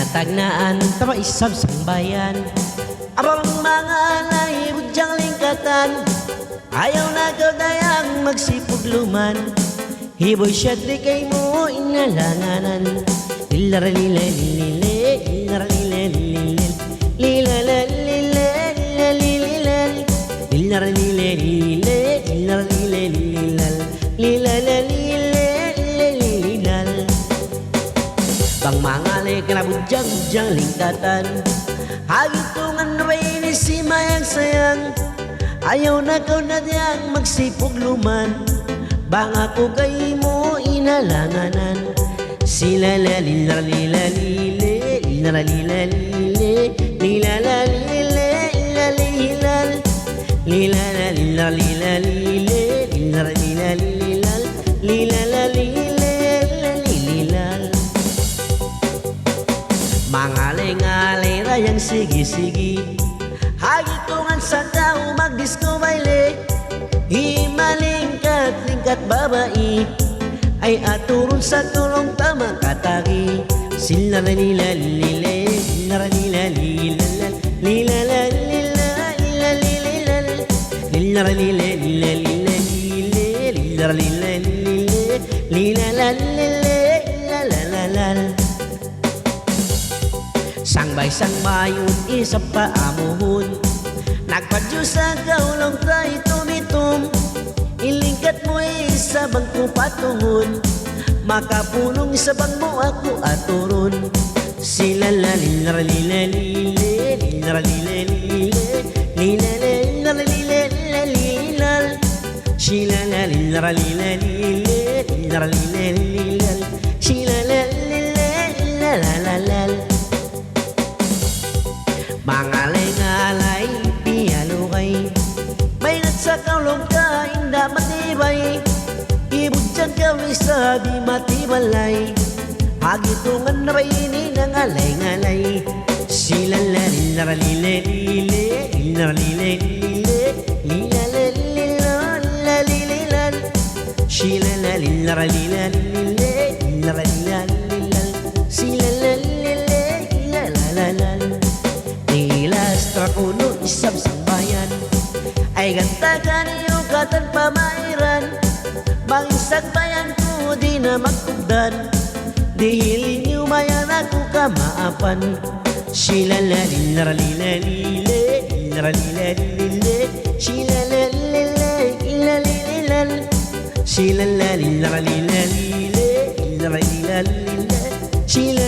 Tagnaan tama isab sang bayan, abang mga alay budyang lingkatan. Ayaw na kaudayang magsipugluman, hiboy siya di kay mo inalanganan. Lilaralila lilile, lilaralila lilile, lilalalila lililal, lilaralila lilile, lilaralila lililal, lilalalila lililal. Bang mangalay ka na budyang lingkatan, hagitungan na ba ini si mayang sayang. Ayaw na kau na diyang magsipugluman, bang ako kay mo inalanganan. Sila la lila lila lile, lila lila lile, lila la lile, lila lila, lila la lila lila lile, lila lila lila, lila la lile, lila. Mangalay-ngalay rayang sige-sige, hagitungan sa tao magdisko baile. Himalingkat-lingkat babae, ay aturun sa tulong tama katagi. Sila na nila lile, sila na nila lila, lila la lila, lila lila, lila na nila lila lila lila, lila lila lila, lila la lila, la la la la. Sangbay-sangbay isa pa amuhon, nagpadyo sa gaulong tayo tumitom. Ilingkat mo isa bangko patungon, makapunong sa bang mo ako aturon. Sila la lila lila lila, lila lila lila, lila lila lila lila, sila la lila lila lila, lila lila lila, sila la lila la la la la. Mangalay-ngalay piyalukay, may sa kaulong ka inda matibay. Ibudyang kami sabi matibalay, hagitungan na ba ini ng alay-ngalay. Sila la lila lila lila, lila lila lila, lila lila lila lila, sila la lila lila lila, lila lila lila, sila la lila la la la. Ilastra kuno isab sang bayan, ay ganta kaniyo katan pamairan. Mangisag bayan ko di na magtugdan, dihil niyo mayan ako kamaapan. Sila la lila lila lila, lila lila lila, sila la lila lila lila, sila la lila lila lila, lila lila lila, sila